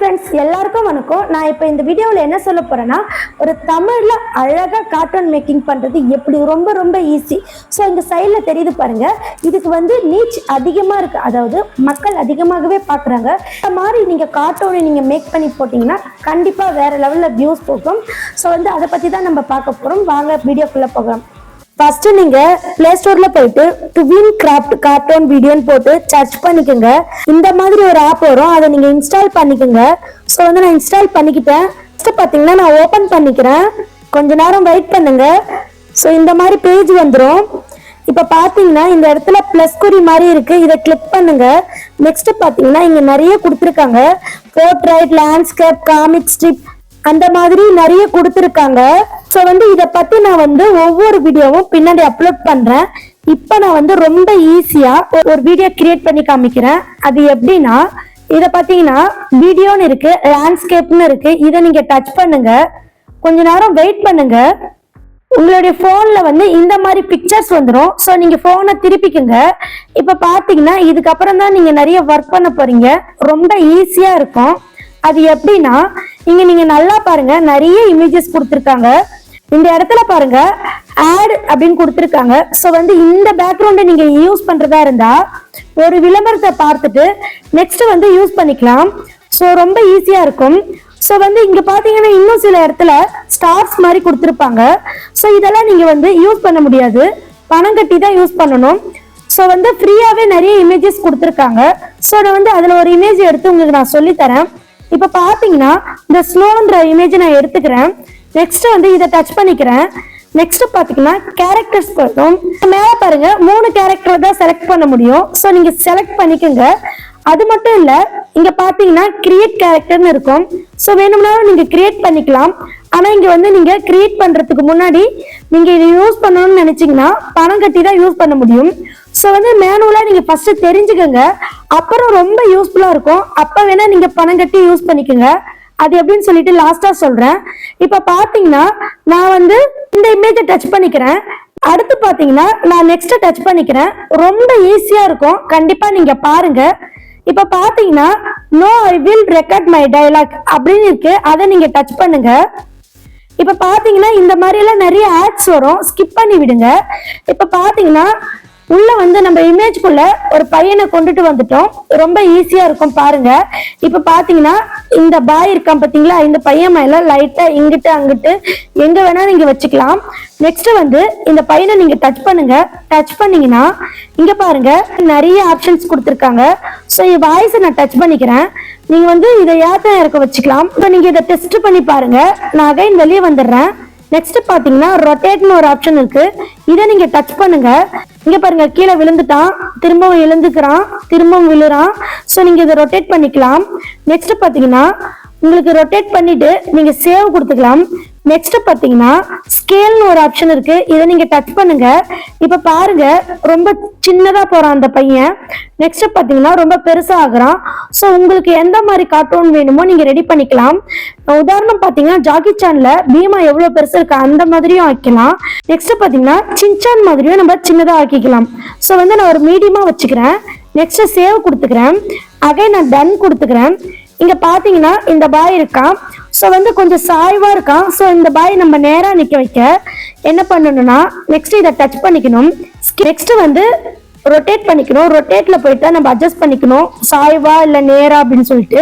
Friends, எல்லாருக்கும் வணக்கம். நான் இப்போ இந்த வீடியோவில் என்ன சொல்ல போறேன்னா, ஒரு தமிழில் அழகாக கார்ட்டூன் மேக்கிங் பண்ணுறது எப்படி ரொம்ப ரொம்ப ஈஸி. ஸோ இந்த சைடில் தெரியுது பாருங்க, இதுக்கு வந்து நீச் அதிகமாக இருக்கு, அதாவது மக்கள் அதிகமாகவே பார்க்குறாங்க. இந்த மாதிரி நீங்கள் கார்ட்டூனை நீங்கள் மேக் பண்ணி போட்டிங்கன்னா கண்டிப்பாக வேற லெவலில் வியூஸ் போகும். ஸோ வந்து அதை பற்றி தான் நம்ம பார்க்க போகிறோம். வாங்க வீடியோக்குள்ளே போகலாம். ஃபர்ஸ்ட் நீங்க பிளே ஸ்டோர்ல போயிட்டு tweencraft கார்ட்டூன் வீடியோன்னு போட்டு சர்ச் பண்ணிக்கோங்க. இந்த மாதிரி ஒரு ஆப் வரும், அதை நீங்க இன்ஸ்டால் பண்ணிக்கோங்க. ஸோ வந்து நான் இன்ஸ்டால் பண்ணிக்கிட்டேன். ஃபர்ஸ்ட் பார்த்தீங்கன்னா நான் ஓப்பன் பண்ணிக்கிறேன். கொஞ்ச நேரம் வெயிட் பண்ணுங்க. ஸோ இந்த மாதிரி பேஜ் வந்துடும். இப்போ பார்த்தீங்கன்னா இந்த இடத்துல பிளஸ் குறி மாதிரி இருக்கு, இதை கிளிக் பண்ணுங்க. நெக்ஸ்ட் பார்த்தீங்கன்னா இங்க நிறைய கொடுத்துருக்காங்க. போர்ட்ரைட், லேண்ட்ஸ்கேப், காமிக் ஸ்ட்ரிப், அந்த மாதிரி நிறைய கொடுத்துருக்காங்க. ஸோ வந்து இதை பத்தி நான் வந்து ஒவ்வொரு வீடியோவும் பின்னாடி அப்லோட் பண்றேன். இப்போ நான் வந்து ரொம்ப ஈஸியா ஒரு வீடியோ கிரியேட் பண்ணி காமிக்கிறேன். அது எப்படின்னா, இதை பார்த்தீங்கன்னா வீடியோன்னு இருக்கு, லேண்ட்ஸ்கேப்னு இருக்கு. இதை நீங்க டச் பண்ணுங்க, கொஞ்ச நேரம் வெயிட் பண்ணுங்க. உங்களுடைய போன்ல வந்து இந்த மாதிரி பிக்சர்ஸ் வந்துடும். ஸோ நீங்க போனை திருப்பிக்குங்க. இப்ப பாத்தீங்கன்னா இதுக்கப்புறம் தான் நீங்க நிறைய ஒர்க் பண்ண போறீங்க. ரொம்ப ஈஸியா இருக்கும். அது எப்படின்னா, நீங்க நல்லா பாருங்க, நிறைய இமேஜஸ் கொடுத்துருக்காங்க. இந்த இடத்துல பாருங்க ஆட் அப்படின்னு கொடுத்துருக்காங்க. ஸோ வந்து இந்த பேக்ரவுண்டை நீங்க யூஸ் பண்றதா இருந்தா ஒரு விளம்பரத்தை பார்த்துட்டு நெக்ஸ்ட் வந்து யூஸ் பண்ணிக்கலாம். ஸோ ரொம்ப ஈஸியா இருக்கும். ஸோ வந்து இங்க பாத்தீங்கன்னா இன்னும் சில இடத்துல ஸ்டார்ஸ் மாதிரி கொடுத்துருப்பாங்க. ஸோ இதெல்லாம் நீங்க வந்து யூஸ் பண்ண முடியாது, பணம் கட்டி தான் யூஸ் பண்ணணும். ஸோ வந்து ஃப்ரீயாவே நிறைய இமேஜஸ் கொடுத்துருக்காங்க. ஸோ நான் வந்து அதுல ஒரு இமேஜ் எடுத்து உங்களுக்கு நான் சொல்லி தரேன். இப்ப பாத்தீங்கன்னா இந்த ஸ்னோன்ற இமேஜ் நான் எடுத்துக்கிறேன். நெக்ஸ்ட் வந்து இதை டச் பண்ணிக்கிறேன். நெக்ஸ்ட் பாத்தீங்கன்னா கேரக்டர்ஸ் போதும். மேல பாருங்க 3 கேரக்டர் தான் செலக்ட் பண்ண முடியும். ஸோ நீங்க செலக்ட் பண்ணிக்கோங்க. அது மட்டும் இல்ல, இங்க பாத்தீங்கன்னா கிரியேட் கேரக்டர்னு இருக்கும். ஸோ வேணும்னாலும் நீங்க கிரியேட் பண்ணிக்கலாம். ஆனா இங்க வந்து நீங்க கிரியேட் பண்றதுக்கு முன்னாடி நீங்க இதை யூஸ் பண்ணணும்னு நினைச்சீங்கன்னா பணம் கட்டி தான் யூஸ் பண்ண முடியும். ஸோ வந்து மேனுவலா நீங்க ஃபர்ஸ்ட் தெரிஞ்சுக்கோங்க, அப்புறம் ரொம்ப யூஸ்ஃபுல்லா இருக்கும். அப்ப வேணா நீங்க பணம் கட்டி யூஸ் பண்ணிக்கோங்க. அது எப்படின்னு சொல்லிட்டு லாஸ்டா சொல்றேன். இப்ப பாத்தீங்கன்னா நான் வந்து இந்த இமேஜை டச் பண்ணிக்கிறேன். அடுத்து பாத்தீங்கன்னா நான் நெக்ஸ்ட் டச் பண்ணிக்கிறேன். ரொம்ப ஈஸியா இருக்கும், கண்டிப்பா நீங்க பாருங்க. இப்ப பாத்தீங்கன்னா no I will record my dialogue அப்படின்னு இருக்கு, அதை நீங்க டச் பண்ணுங்க. இப்ப பாத்தீங்கன்னா இந்த மாதிரி எல்லாம் நிறைய ஆட்ஸ் வரும், ஸ்கிப் பண்ணி விடுங்க. இப்ப பாத்தீங்கன்னா உள்ள வந்து நம்ம இமேஜ்குள்ள ஒரு பையனை கொண்டுட்டு வந்துட்டோம். ரொம்ப ஈஸியா இருக்கும் பாருங்க. இப்ப பாத்தீங்கன்னா இந்த பாய் இருக்கான் பாத்தீங்களா, இந்த பையன் மேல லைட்டா இங்கிட்டு அங்கிட்டு எங்க வேணா நீங்க வச்சுக்கலாம். நெக்ஸ்ட் வந்து இந்த பையனை நீங்க டச் பண்ணுங்க. டச் பண்ணீங்கன்னா இங்க பாருங்க நிறைய ஆப்ஷன்ஸ் கொடுத்துருக்காங்க. ஸோ வாய்ஸை நான் டச் பண்ணிக்கிறேன். நீங்க வந்து இதை யார்தான் இருக்க வச்சுக்கலாம். இப்போ நீங்க இதை டெஸ்ட் பண்ணி பாருங்க. நான் அகைன் வெளியே வந்துடுறேன். நெக்ஸ்ட் பாத்தீங்கன்னா ரொட்டேட்னு ஒரு ஆப்ஷன் இருக்கு, இதை நீங்க டச் பண்ணுங்க. இங்க பாருங்க கீழே விழுந்துட்டான், திரும்பவும் எழுந்துக்கிறான், திரும்பவும் விழுறான். ஸோ நீங்க இதை ரொட்டேட் பண்ணிக்கலாம். நெக்ஸ்ட் பாத்தீங்கன்னா உங்களுக்கு ரொட்டேட் பண்ணிட்டு நீங்க சேவ் கொடுத்துக்கலாம். நெக்ஸ்ட் பாத்தீங்கன்னா ஸ்கேல்னு ஒரு ஆப்ஷன் இருக்கு, இதை நீங்க டச் பண்ணுங்க. இப்ப பாருங்க ரொம்ப சின்னதா போறான் அந்த பையன். நெக்ஸ்ட் பாத்தீங்கன்னா ரொம்ப பெருசா ஆகுறான். ஸோ உங்களுக்கு எந்த மாதிரி கார்ட்டூன் வேணுமோ நீங்க ரெடி பண்ணிக்கலாம். உதாரணம் பாத்தீங்கன்னா ஜாக்கி சான்ல பீமா எவ்வளவு பெருசா இருக்கு அந்த மாதிரியும் ஆக்கலாம். நெக்ஸ்ட் பாத்தீங்கன்னா சின்சான் மாதிரியும் நம்ம சின்னதா ஆக்கிக்கலாம். ஸோ வந்து நான் ஒரு மீடியமா வச்சுக்கிறேன். நெக்ஸ்ட் சேவ் கொடுத்துக்கிறேன். அகைன் நான் டன் கொடுத்துக்கிறேன். இங்க பாத்தீங்கன்னா இந்த பாய் இருக்கான். ஸோ வந்து கொஞ்சம் சாய்வா இருக்கான். ஸோ இந்த பாய் நம்ம நேரா நிக்க வைக்க என்ன பண்ணணும்னா நெக்ஸ்ட் இதை டச் பண்ணிக்கணும். நெக்ஸ்ட் வந்து ரொட்டேட் பண்ணிக்கணும். ரொட்டேட்ல போயிட்டா நம்ம அட்ஜஸ்ட் பண்ணிக்கணும், சாய்வா இல்ல நேரா அப்படின்னு சொல்லிட்டு.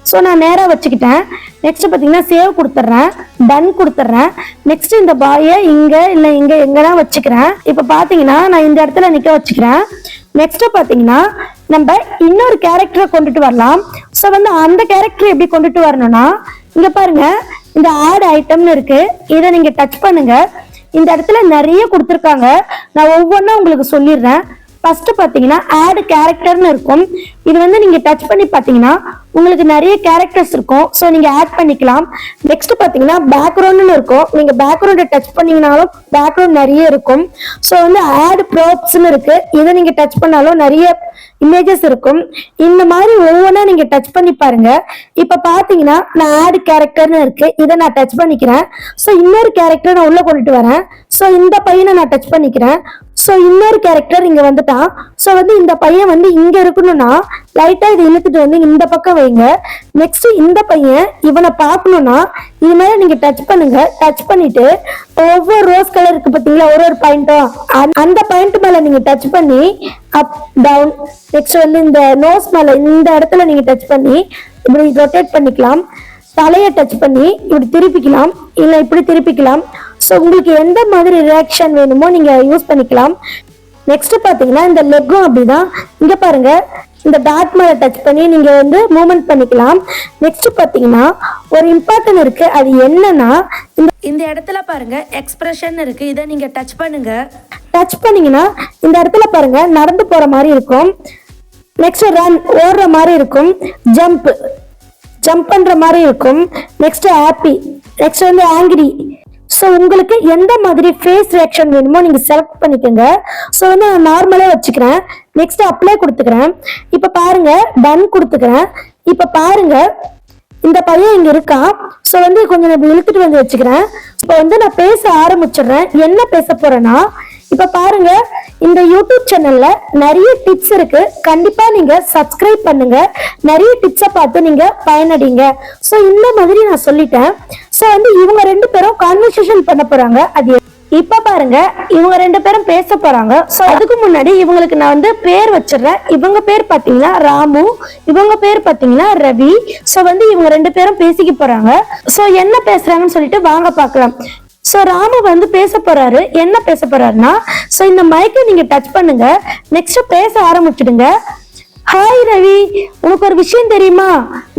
ஸோ நான் நேரா வச்சுக்கிட்டேன். நெக்ஸ்ட் பாத்தீங்கன்னா சேவ் கொடுத்துட்றேன், டன் கொடுத்துட்றேன். நெக்ஸ்ட் இந்த பாயை இங்க இல்ல இங்க எங்கதான் வச்சுக்கிறேன். இப்ப பாத்தீங்கன்னா நான் இந்த இடத்துல நிக்க வச்சுக்கிறேன். நெக்ஸ்ட் பாத்தீங்கன்னா நம்ம இன்னொரு கேரக்டரை கொண்டுட்டு வரலாம். ஸோ வந்து அந்த கேரக்டர் எப்படி கொண்டுட்டு வரணும்னா இங்க பாருங்க இந்த ஆட் ஐட்டம்னு இருக்கு, இதை நீங்க டச் பண்ணுங்க. இந்த இடத்துல நிறைய கொடுத்துருக்காங்க, நான் ஒவ்வொன்றும் உங்களுக்கு சொல்லிடுறேன். ஃபர்ஸ்ட் பாத்தீங்கன்னா ஆட் கேரக்டர்னு இருக்கும், இது வந்து நீங்க டச் பண்ணி பாத்தீங்கன்னா உங்களுக்கு நிறைய கேரக்டர்ஸ் இருக்கும். ஸோ நீங்க ஆட் பண்ணிக்கலாம். நெக்ஸ்ட் பாத்தீங்கன்னா பேக்ரவுண்ட்னு இருக்கும், நீங்க பேக்ரவுண்டை டச் பண்ணீங்கனாலும் பேக்ரவுண்ட் நிறைய இருக்கும். ஸோ வந்து ஆட் ப்ராப்ஸ்னு இருக்கு, இதை நீங்க டச் பண்ணாலும் நிறைய இமேஜஸ் இருக்கும். இந்த மாதிரி ஒவ்வொன்றா நீங்க டச் பண்ணி பாருங்க. இப்ப பாத்தீங்கன்னா நான் ஆட் கேரக்டர்னு இருக்கு, இதை நான் டச் பண்ணிக்கிறேன். ஸோ இன்னொரு கேரக்டர் நான் உள்ள கொண்டுட்டு வரேன். ஸோ இந்த பையனை நான் டச் பண்ணிக்கிறேன். ஸோ இன்னொரு கேரக்டர் இங்க வந்துட்டான். ஸோ வந்து இந்த பையன் வந்து இங்க இருக்கணும்னா லைட்டா இதை இழுத்துட்டு வந்து இந்த பக்கம் வைங்க. நெக்ஸ்ட் இந்த பையன் இவனை பார்க்கணும்னா இது மேல நீங்க டச் பண்ணுங்க. டச் பண்ணிட்டு ஒவ்வொரு ரோஸ் கலர் இருக்கு பாத்தீங்களா, ஒரு ஒரு பாயிண்டும் அந்த பாயிண்ட் மேல நீங்க டச் பண்ணி அப் டவுன். நெக்ஸ்ட் வந்து இந்த நோஸ் மேல இந்த இடத்துல நீங்க டச் பண்ணி இப்படி ரொட்டேட் பண்ணிக்கலாம். தலையை டச் பண்ணி இப்படி திருப்பிக்கலாம், இல்ல இப்படி திருப்பிக்கலாம். ஸோ உங்களுக்கு எந்த மாதிரி ரியாக்ஷன் வேணுமோ நீங்க யூஸ் பண்ணிக்கலாம். நெக்ஸ்ட் பாத்தீங்கன்னா இந்த லெக்கும் அப்படிதான். இங்க பாருங்க, இந்த டாட் மேல டச் பண்ணி நீங்க வந்து மூவ்மெண்ட் பண்ணிக்கலாம். நெக்ஸ்ட் பாத்தீங்கன்னா ஒரு இம்பார்ட்டன்ட் இருக்கு, அது என்னன்னா இந்த இடத்துல பாருங்க எக்ஸ்பிரஷன் இருக்கு. இதை நீங்க டச் பண்ணுங்க. டச் பண்ணீங்கன்னா இந்த இடத்துல பாருங்க நடந்து போற மாதிரி இருக்கும். நெக்ஸ்ட் ரன் ஓடுற மாதிரி இருக்கும். ஜம்ப் பண்ற மாதிரி இருக்கும். நெக்ஸ்ட் ஹாப்பி, நெக்ஸ்ட் வந்து ஆங்கிரி. ஸோ உங்களுக்கு எந்த மாதிரி ஃபேஸ் ரியாக்ஷன் வேணுமோ நீங்க செலக்ட் பண்ணிக்கோங்க. ஸோ வந்து நான் நார்மலா வச்சுக்கிறேன். நெக்ஸ்ட் அப்ளை கொடுத்துக்கிறேன். இப்ப பாருங்க டன் கொடுத்துக்கிறேன். இப்ப பாருங்க இந்த பையன் இங்க இருக்கான். ஸோ வந்து கொஞ்சம் நான் இழுத்துட்டு வந்து வச்சுக்கிறேன். இப்போ வந்து நான் பேச ஆரம்பிச்சிடுறேன். என்ன பேச போறேன்னா, இப்ப பாருங்க இந்த யூடியூப் சேனல்ல நிறைய டிப்ஸ் இருக்கு. கண்டிப்பா நீங்க சப்ஸ்கிரைப் பண்ணுங்க. நிறைய டிப்ஸை பார்த்து நீங்க பயனடைங்க. ஸோ இந்த மாதிரி நான் சொல்லிட்டேன். ஸோ வந்து இவங்க ரெண்டு பேரும் கான்வர்சேஷன் பண்ண போறாங்க. அது இப்ப பாருங்க இவங்க ரெண்டு பேரும் பேச போறாங்க. ஸோ அதுக்கு முன்னாடி இவங்களுக்கு நான் வந்து பேர் வச்சிடுறேன். இவங்க பேர் பாத்தீங்கன்னா ராமு, இவங்க பேர் பாத்தீங்கன்னா ரவி. ஸோ வந்து இவங்க ரெண்டு பேரும் பேசிக்க போறாங்க. ஸோ என்ன பேசுறாங்கன்னு சொல்லிட்டு வாங்க பார்க்கலாம். ஸோ ராமு வந்து பேச போறாரு. என்ன பேச போறாருன்னா, ஸோ இந்த மைக்கை நீங்க டச் பண்ணுங்க. நெக்ஸ்ட் பேச ஆரம்பிச்சிடுங்க. ஹாய் ரவி, உனக்கு ஒரு விஷயம் தெரியுமா?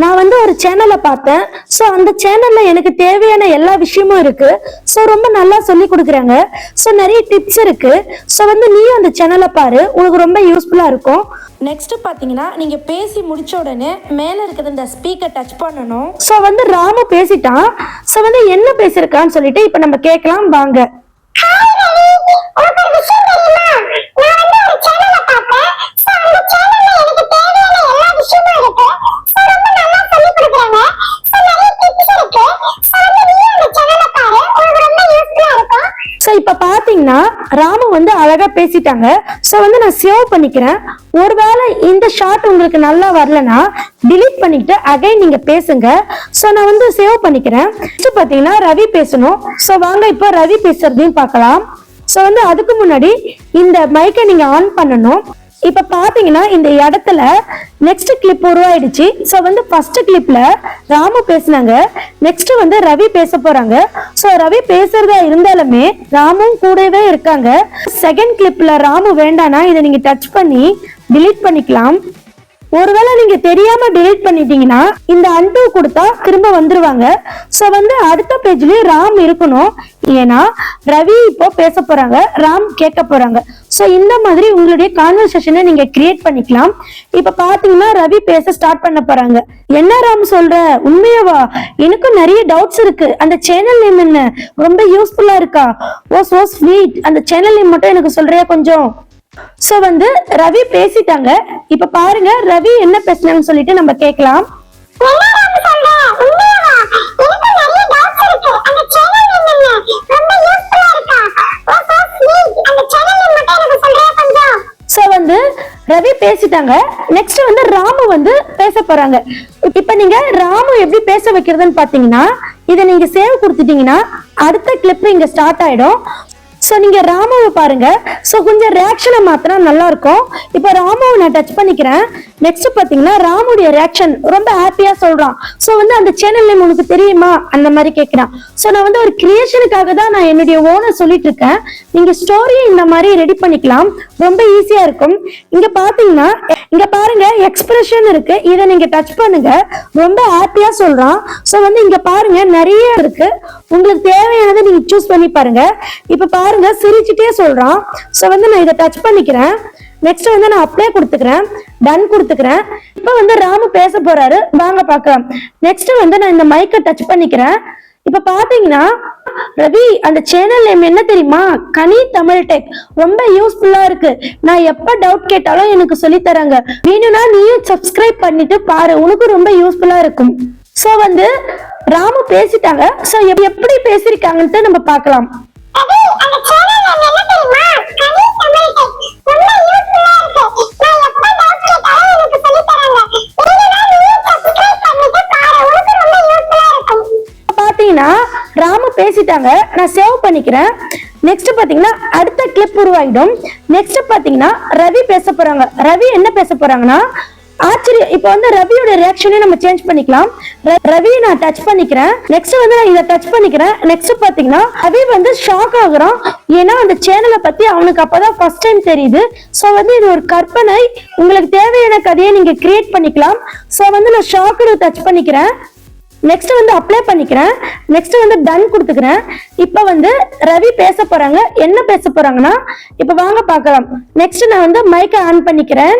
நான் வந்து ஒரு சேனலை பார்த்தேன். ஸோ அந்த சேனல்ல எனக்கு தேவையான எல்லா விஷயமும் இருக்கு. ஸோ ரொம்ப நல்லா சொல்லி கொடுக்குறாங்க. ஸோ நிறைய டிப்ஸ் இருக்கு. ஸோ வந்து நீயும் அந்த சேனலை பாரு, உனக்கு ரொம்ப யூஸ்ஃபுல்லா இருக்கும். நெக்ஸ்ட் பாத்தீங்கன்னா நீங்க பேசி முடிச்ச உடனே மேல இருக்கிற இந்த ஸ்பீக்கர் டச் பண்ணணும். ஸோ வந்து ராமு பேசிட்டான். ஸோ வந்து என்ன பேசிருக்கான்னு சொல்லிட்டு இப்ப நம்ம கேட்கலாம் வாங்க. இப்ப பாத்தீங்கன்னா ராமு வந்து அழகா பேசிட்டாங்க. சோ வந்து நான் சேவ் பண்ணிக்கிறேன். ஒருவேளை இந்த ஷாட் உங்களுக்கு நல்லா வரலன்னா டிலீட் பண்ணிட்டு அகைன் நீங்க பேசுங்க. சோ நான் வந்து சேவ் பண்ணிக்கிறேன். பாத்தீங்கன்னா ரவி பேசணும். சோ வாங்க இப்ப ரவி பேசுறதையும் பார்க்கலாம். சோ வந்து அதுக்கு முன்னாடி இந்த மைக்கை நீங்க ஆன் பண்ணணும். இப்ப பாத்தீங்கன்னா இந்த இடத்துல நெக்ஸ்ட் கிளிப் உருவாயிடுச்சு. சோ வந்து ஃபர்ஸ்ட் கிளிப்ல ராமு பேசினாங்க. நெக்ஸ்ட் வந்து ரவி பேச போறாங்க. சோ ரவி பேசுறதா இருந்தாலுமே ராமும் கூடவே இருக்காங்க. செகண்ட் கிளிப்ல ராமு வேண்டானா இதை நீங்க டச் பண்ணி டிலீட் பண்ணிக்கலாம். ஒருவேளை நீங்க தெரியாம டிலீட் பண்ணிட்டீங்கன்னா இந்த அன்டூ கொடுத்தா திரும்ப வந்துருவாங்க. சோ வந்து அடுத்த பேஜ்லயே ராம் இருக்கணும். ஏன்னா ரவி இப்போ பேச போறாங்க, ராம் கேட்க போறாங்க. சோ இந்த மாதிரி உங்களுடைய கான்வர்சேஷனை நீங்க கிரியேட் பண்ணிக்கலாம். இப்ப பாத்தீங்கன்னா ரவி பேச ஸ்டார்ட் பண்ண போறாங்க. என்ன ராம் சொல்ற, உண்மையாவா? எனக்கும் நிறைய டவுட்ஸ் இருக்கு. அந்த சேனல் நேம் என்ன? ரொம்ப யூஸ்ஃபுல்லா இருக்கா? ஓ சோ ஸ்வீட். அந்த சேனல் நேம் மட்டும் எனக்கு சொல்றியா கொஞ்சம்? சோ வந்து ரவி பேசிட்டாங்க. இப்ப பாருங்க ரவி என்ன பேசினாங்கன்னு சொல்லிட்டு நம்ம கேட்கலாம். சோ வந்து ரவி பேசிட்டாங்க. நெக்ஸ்ட் வந்து ராமு வந்து பேச போறாங்க. இப்ப நீங்க ராமு எப்படி பேச வைக்கிறதுன்னு பாத்தீங்கன்னா இதை நீங்க சேவ் கொடுத்துட்டீங்கன்னா அடுத்த கிளிப் இங்க ஸ்டார்ட் ஆயிடும். சோ நீங்க ராமாவை பாருங்க. சோ கொஞ்சம் ரியாக்ஷனை மாத்தினா நல்லா இருக்கும். இப்ப ராமாவை நான் டச் பண்ணிக்கிறேன். நெக்ஸ்ட் பாத்தீங்கன்னா ராமுடைய ரியாக்ஷன் ரொம்ப ஹாப்பியா சொல்றான். சோ வந்து அந்த சேனல் நேம் உனக்கு தெரியுமா அந்த மாதிரி கேட்கிறான். சோ நான் வந்து ஒரு கிரியேஷனுக்காக தான் நான் என்னுடைய ஓனர் சொல்லிட்டு இருக்கேன். நீங்க ஸ்டோரியை இந்த மாதிரி ரெடி பண்ணிக்கலாம், ரொம்ப ஈஸியா இருக்கும். இங்க பாத்தீங்கன்னா இங்க பாருங்க எக்ஸ்பிரஷன் இருக்கு. இதை நீங்க டச் பண்ணுங்க, ரொம்ப ஹாப்பியா சொல்றான். சோ வந்து இங்க பாருங்க நிறைய இருக்கு, உங்களுக்கு தேவையானதை நீங்க சூஸ் பண்ணி பாருங்க. இப்ப பாருங்க சிரிச்சுட்டே சொல்றான். சோ வந்து நான் இதை டச் பண்ணிக்கிறேன். நெக்ஸ்ட் வந்து நான் அப்ளை கொடுத்துக்கிறேன், டன் கொடுத்துக்கிறேன். இப்ப வந்து ராமு பேச போறாரு, வாங்க பார்க்கலாம். நெக்ஸ்ட் வந்து நான் இந்த மைக்கை டச் பண்ணிக்கிறேன். இப்ப பாத்தீங்கன்னா ரவி அந்த சேனல் நேம் என்ன தெரியுமா? Kanitamiltech. ரொம்ப யூஸ்ஃபுல்லா இருக்கு. நான் எப்ப டவுட் கேட்டாலும் எனக்கு சொல்லி தராங்க. வேணும்னா நீயும் சப்ஸ்கிரைப் பண்ணிட்டு பாரு, உனக்கு ரொம்ப யூஸ்ஃபுல்லா இருக்கும். சோ வந்து ராமு பேசிட்டாங்க. சோ எப்படி பேசிருக்காங்கன்னு நம்ம பார்க்கலாம். பாத்தீங்கன்னா ராமு பேசிட்டாங்க, நான் சேவ் பண்ணிக்கிறேன். நெக்ஸ்ட் பாத்தீங்கன்னா அடுத்த கிளிப் உருவாயிடும். நெக்ஸ்ட் பாத்தீங்கன்னா ரவி பேச போறாங்க. ரவி என்ன பேச போறாங்கன்னா ஆச்சரியம். இப்போ வந்து ரவியோட ரியாக்ஷனே நம்ம சேஞ்ச் பண்ணிக்கலாம். ரவி நான் டச் பண்ணிக்கிறேன். நெக்ஸ்ட் வந்து நான் இதை டச் பண்ணிக்கிறேன். நெக்ஸ்ட் பாத்தீங்கன்னா ரவி வந்து ஷாக் ஆகுறான். ஏன்னா அந்த சேனலை பத்தி அவனுக்கு அப்பதான் ஃபர்ஸ்ட் டைம் தெரியுது. சோ வந்து இது ஒரு கற்பனை, உங்களுக்கு தேவையான கதையை நீங்க கிரியேட் பண்ணிக்கலாம். சோ வந்து நான் ஷாக்கு டச் பண்ணிக்கிறேன். நெக்ஸ்ட் வந்து அப்ளை பண்ணிக்கிறேன். நெக்ஸ்ட் வந்து டன் கொடுத்துக்கிறேன். இப்ப வந்து ரவி பேச போறாங்க. என்ன பேச போறாங்கன்னா இப்ப வாங்க பார்க்கலாம். நெக்ஸ்ட் நான் வந்து மைக்கை ஆன் பண்ணிக்கிறேன்.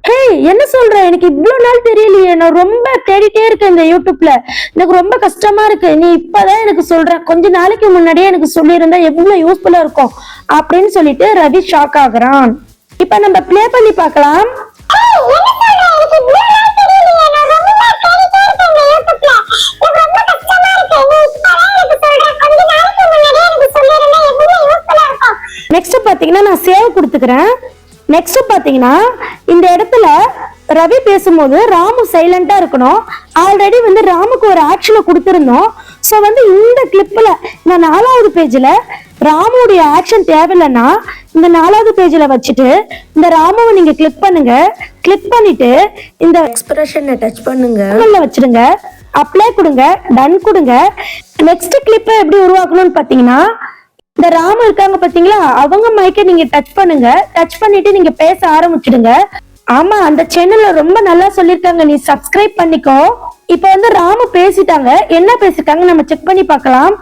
ஹே, என்ன சொல்ற, எனக்கு இவ்வளவு நாள் தெரியலையே, நான் ரொம்ப தேடிட்டே இருக்கேன் இந்த யூடியூப்ல, எனக்கு ரொம்ப கஷ்டமா இருக்கு, நீ இப்பதான் எனக்கு சொல்ற, கொஞ்ச நாளைக்கு முன்னாடியே எனக்கு சொல்லியிருந்தா எவ்வளவு யூஸ்ஃபுல்லா இருக்கும் அப்படின்னு சொல்லிட்டு ரவி ஷாக் ஆகுறான். இப்ப நம்ம பிளே பண்ணி பார்க்கலாம். நெக்ஸ்ட் பாத்தீங்கன்னா நான் சேவ் கொடுத்துக்கிறேன். நெக்ஸ்ட் பாத்தீங்கன்னா இந்த இடத்துல ரவி பேசும்போது ராமு சைலண்டா இருக்கணும். ஆல்ரெடி வந்து ராமுக்கு ஒரு ஆக்ஷனை கொடுத்திருந்தோம். ஸோ வந்து இந்த கிளிப்ல நான் 4வது பேஜ்ல ராமுடைய ஆக்ஷன் தேவையில்லைன்னா இந்த 4வது பேஜ்ல வச்சுட்டு இந்த ராமுவை நீங்க கிளிக் பண்ணுங்க. கிளிக் பண்ணிட்டு இந்த எக்ஸ்பிரஷனை டச் பண்ணுங்க, வச்சிடுங்க, அப்ளை கொடுங்க, டன் கொடுங்க. நெக்ஸ்ட் கிளிப்பை எப்படி உருவாக்கணும்னு பாத்தீங்கன்னா இந்த ராமு இருக்காங்க பாத்தீங்களா, அவங்க மைக்கை நீங்க டச் பண்ணுங்க. டச் பண்ணிட்டு நீங்க பேச ஆரம்பிச்சிடுங்க. ஆமா, அந்த சேனல்ல ரொம்ப நல்லா சொல்லிருக்காங்க, நீ சப்ஸ்கிரைப் பண்ணிக்கோ. இப்ப வந்து ராமு பேசிட்டாங்க. என்ன பேசிட்டாங்க நம்ம செக் பண்ணி பார்க்கலாம்.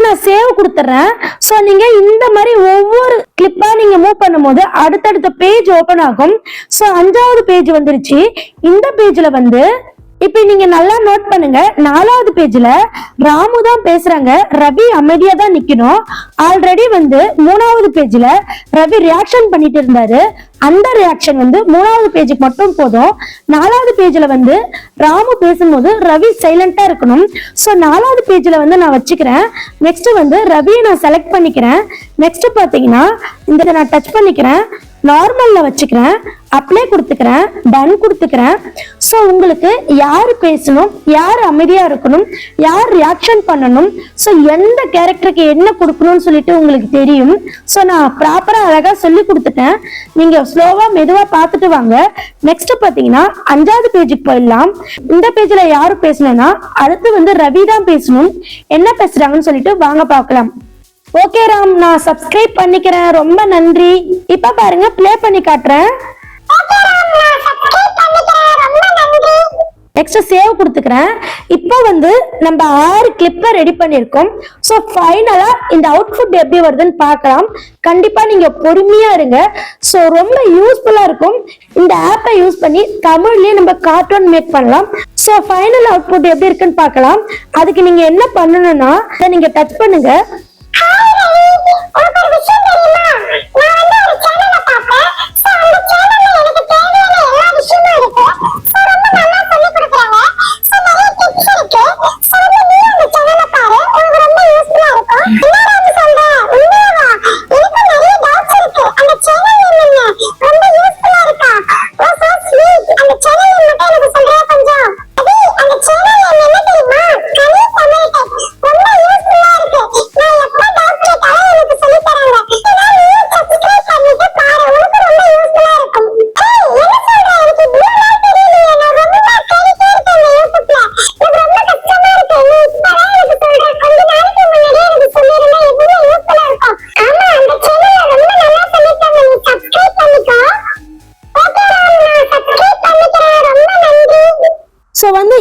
நான் சேவ் கொடுத்துறேன். சோ நீங்க இந்த மாதிரி ஒவ்வொரு கிளிப்பா நீங்க மூவ் பண்ணும்போது அடுத்தடுத்த பேஜ் ஓபன் ஆகும். சோ 5வது பேஜ் வந்துருச்சு. இந்த பேஜ்ல வந்து இப்ப நீங்க நல்லா நோட் பண்ணுங்க. 4வது பேஜ்ல ராமு தான் பேசுறாங்க, ரவி அமைதியா தான் நிக்கணும். ஆல்ரெடி வந்து 3வது பேஜ்ல ரவி ரியாக்ஷன் பண்ணிட்டு இருந்தாரு. அந்த ரியாக்ஷன் வந்து 3வது பேஜுக்கு மட்டும் போதும். 4வது பேஜ்ல வந்து ராமு பேசும்போது ரவி சைலண்டா இருக்கணும். சோ 4வது பேஜ்ல வந்து நான் வச்சுக்கிறேன். நெக்ஸ்ட் வந்து ரவியை நான் செலக்ட் பண்ணிக்கிறேன். நெக்ஸ்ட் பாத்தீங்கன்னா இந்த நான் டச் பண்ணிக்கிறேன், நார்மல்ல வச்சுக்கிறேன், அப்ளை கொடுத்துக்கிறேன், டன் கொடுத்துக்கிறேன். ஸோ உங்களுக்கு யார் பேசணும், யார் அமைதியா இருக்கணும், யார் ரியாக்ஷன் பண்ணணும், ஸோ எந்த கேரக்டருக்கு என்ன கொடுக்கணும்னு சொல்லிட்டு உங்களுக்கு தெரியும். ஸோ நான் ப்ராப்பரா அழகா சொல்லி கொடுத்துட்டேன். நீங்க ஸ்லோவா மெதுவா பார்த்துட்டு வாங்க. நெக்ஸ்ட் பாத்தீங்கன்னா 5வது பேஜுக்கு போயிடலாம். இந்த பேஜ்ல யாரு பேசணும்னா அடுத்து வந்து ரவி தான் பேசணும். என்ன பேசுறாங்கன்னு சொல்லிட்டு வாங்க பார்க்கலாம். ஓகே ராம், நான் சப்ஸ்கிரைப் பண்ணிக்கிறேன், ரொம்ப நன்றி. இப்ப பாருங்க, பிளே பண்ணி காட்டுறேன். நெக்ஸ்ட் சேவ் கொடுத்துக்கிறேன். இப்போ வந்து நம்ம 6 கிளிப்பை ரெடி பண்ணிருக்கோம். ஸோ ஃபைனலா இந்த அவுட்புட் எப்படி வருதுன்னு பார்க்கலாம். கண்டிப்பா நீங்க பொறுமையா இருங்க. ஸோ ரொம்ப யூஸ்ஃபுல்லா இருக்கும். இந்த ஆப்பை யூஸ் பண்ணி தமிழ்லயே நம்ம கார்ட்டூன் மேக் பண்ணலாம். ஸோ ஃபைனல் அவுட்புட் எப்படி இருக்குன்னு பார்க்கலாம். அதுக்கு நீங்க என்ன பண்ணணும்னா நீங்க டச் பண்ணுங்க.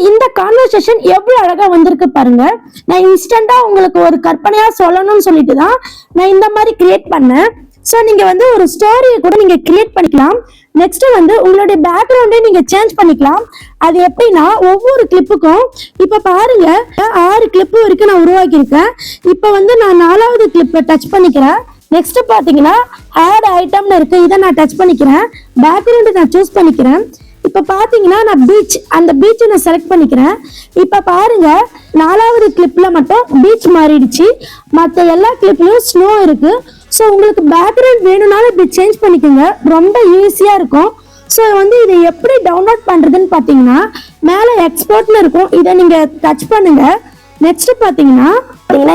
இந்த கான்வர்சேஷன் எவ்வளவு அழகா வந்திருக்கு பாருங்க. நான் இன்ஸ்டன்டா உங்களுக்கு ஒரு கற்பனையா சொல்லணும்னு சொல்லிட்டு தான் நான் இந்த மாதிரி கிரியேட் பண்ணேன். சோ நீங்க வந்து ஒரு ஸ்டோரியை கூட நீங்க கிரியேட் பண்ணிக்கலாம். நெக்ஸ்ட் வந்து உங்களுடைய பேக்ரவுண்டே நீங்க சேஞ்ச் பண்ணிக்கலாம். அது எப்படின்னா ஒவ்வொரு கிளிப்புக்கும் இப்ப பாருங்க 6 கிளிப்பு வரைக்கும் நான் உருவாக்கி இருக்கேன். இப்ப வந்து நான் 4வது கிளிப்பை டச் பண்ணிக்கிறேன். நெக்ஸ்ட் பாத்தீங்கன்னா ஆட் ஐட்டம்னு இருக்கு, இதை நான் டச் பண்ணிக்கிறேன். பேக்ரவுண்ட் நான் சூஸ் பண்ணிக்கிறேன். இப்ப பாத்தீங்கன்னா நான் அந்த பீச்சை நான் செலக்ட் பண்ணிக்கிறேன். இப்ப பாருங்க 4வது கிளிப்ல மட்டும் பீச் மாறிடுச்சு, மற்ற எல்லா கிளிப்லயும் ஸ்னோ இருக்கு. ஸோ உங்களுக்கு பேக்ரவுண்ட் வேணும்னாலும் இப்படி சேஞ்ச் பண்ணிக்கோங்க, ரொம்ப ஈஸியா இருக்கும். ஸோ வந்து இதை எப்படி டவுன்லோட் பண்றதுன்னு பாத்தீங்கன்னா மேலே எக்ஸ்போர்ட்னு இருக்கும், இதை நீங்கள் டச் பண்ணுங்க. நெக்ஸ்ட் பார்த்தீங்கன்னா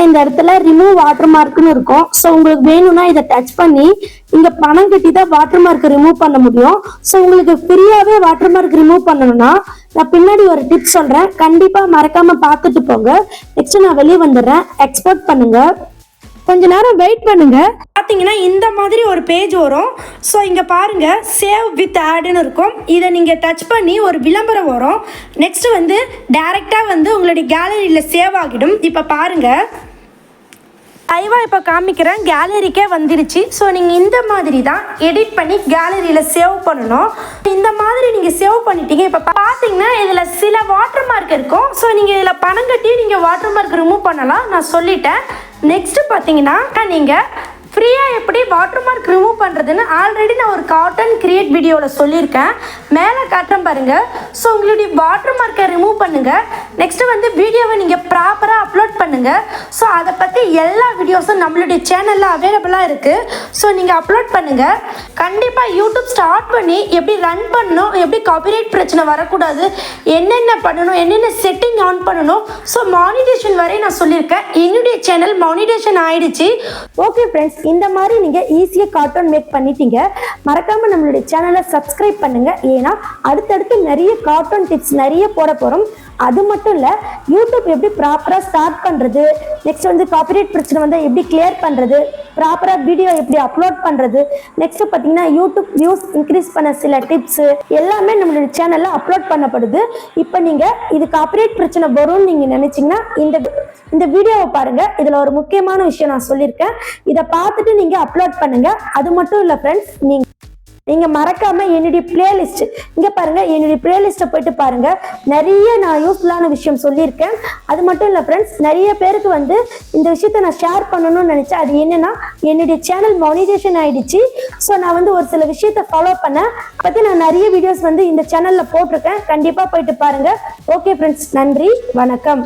இந்த இடத்துல ரிமூவ் வாட்டர் மார்க்னு இருக்கும். ஸோ உங்களுக்கு வேணும்னா இதை டச் பண்ணி இங்கே பணம் கட்டி தான் வாட்டர் மார்க் ரிமூவ் பண்ண முடியும். ஸோ உங்களுக்கு ஃப்ரீயாகவே வாட்டர் மார்க் ரிமூவ் பண்ணணும்னா நான் பின்னாடி ஒரு டிப்ஸ் சொல்கிறேன், கண்டிப்பாக மறக்காமல் பார்த்துட்டு போங்க. நெக்ஸ்ட் நான் வெளியே வந்துடுறேன். எக்ஸ்போர்ட் பண்ணுங்க, கொஞ்ச நேரம் வெயிட் பண்ணுங்க. பார்த்தீங்கன்னா இந்த மாதிரி ஒரு பேஜ் வரும். ஸோ இங்கே பாருங்க, சேவ் வித் ஆடுன்னு இருக்கும். இதை நீங்கள் டச் பண்ணி ஒரு விளம்பரம் வரும். நெக்ஸ்ட் வந்து டைரெக்டாக வந்து உங்களுடைய கேலரியில் சேவ் ஆகிடும். இப்போ பாருங்க, லைவாக இப்போ காமிக்கிறேன், கேலரிக்கே வந்துருச்சு. ஸோ நீங்கள் இந்த மாதிரி தான் எடிட் பண்ணி கேலரியில் சேவ் பண்ணணும். இந்த மாதிரி நீங்கள் சேவ் பண்ணிட்டீங்க. இப்போ பார்த்தீங்கன்னா இதில் சில வாட்டர் மார்க் இருக்கும். ஸோ நீங்கள் இதில் பணம் கட்டி நீங்கள் வாட்டர் மார்க் ரிமூவ் பண்ணலாம், நான் சொல்லிட்டேன். நெக்ஸ்ட் பார்த்தீங்கன்னா நீங்கள் ஃப்ரீயாக எப்படி வாட்டர் மார்க் ரிமூவ் பண்ணுறதுன்னு ஆல்ரெடி நான் ஒரு காட்டன் கிரியேட் வீடியோவில் சொல்லியிருக்கேன், மேலே காட்டுறேன் பாருங்கள். ஸோ உங்களுடைய வாட்டர் மார்க்கை ரிமூவ் பண்ணுங்கள். நெக்ஸ்ட்டு வந்து வீடியோவை நீங்கள் ப்ராப்பராக அப்லோட் பண்ணுங்கள். ஸோ அதை பற்றி எல்லா வீடியோஸும் நம்மளுடைய சேனலில் அவைலபிளாக இருக்குது. ஸோ நீங்கள் அப்லோட் பண்ணுங்கள். கண்டிப்பாக யூடியூப் ஸ்டார்ட் பண்ணி எப்படி ரன் பண்ணணும், எப்படி காப்பிரைட் பிரச்சனை வரக்கூடாது, என்னென்ன பண்ணணும், என்னென்ன செட்டிங் ஆன் பண்ணணும், ஸோ மானிட்டேஷன் வரை நான் சொல்லியிருக்கேன். என்னுடைய சேனல் மானிட்டேஷன் ஆயிடுச்சு. ஓகே ஃப்ரெண்ட்ஸ், இந்த மாதிரி நீங்கள் ஈஸியாக கார்ட்டூன் மேக் பண்ணிட்டீங்க. மறக்காமல் நம்மளுடைய சேனலை சப்ஸ்கிரைப் பண்ணுங்கள். ஏன்னா அடுத்தடுத்து நிறைய கார்ட்டூன் டிப்ஸ் நிறைய போட போகிறோம். அது மட்டும் இல்லை, யூடியூப் எப்படி ப்ராப்பராக ஸ்டார்ட் பண்ணுறது, நெக்ஸ்ட் வந்து காப்பிரைட் பிரச்சனை வந்து எப்படி கிளியர் பண்ணுறது, ப்ராப்பராக வீடியோ எப்படி அப்லோட் பண்ணுறது, நெக்ஸ்ட் பார்த்தீங்கன்னா யூடியூப் வியூஸ் இன்க்ரீஸ் பண்ண சில டிப்ஸு எல்லாமே நம்மளுடைய சேனலில் அப்லோட் பண்ணப்படுது. இப்போ நீங்கள் இது காப்பிரைட் பிரச்சனை வரும்னு நீங்கள் நினச்சிங்கன்னா இந்த வீடியோவை பாருங்கள். இதில் ஒரு முக்கியமான விஷயம் நான் சொல்லியிருக்கேன், இதை பார்த்துட்டு நீங்கள் அப்லோட் பண்ணுங்கள். அது மட்டும் இல்லை ஃப்ரெண்ட்ஸ், நீங்கள் மறக்காமல் என்னுடைய பிளேலிஸ்ட் இங்கே பாருங்கள், என்னுடைய பிளேலிஸ்ட்டை போயிட்டு பாருங்கள். நிறைய நான் யூஸ்ஃபுல்லான விஷயம் சொல்லியிருக்கேன். அது மட்டும் இல்லை ஃப்ரெண்ட்ஸ், நிறைய பேருக்கு வந்து இந்த விஷயத்தை நான் ஷேர் பண்ணணும்னு நினச்சேன். அது என்னென்னா, என்னுடைய சேனல் மானிட்டேஷன் ஆகிடுச்சு. ஸோ நான் வந்து ஒரு சில விஷயத்தை ஃபாலோ பண்ணேன். பற்றி நான் நிறைய வீடியோஸ் வந்து இந்த சேனலில் போட்டிருக்கேன், கண்டிப்பாக போயிட்டு பாருங்கள். ஓகே ஃப்ரெண்ட்ஸ், நன்றி, வணக்கம்.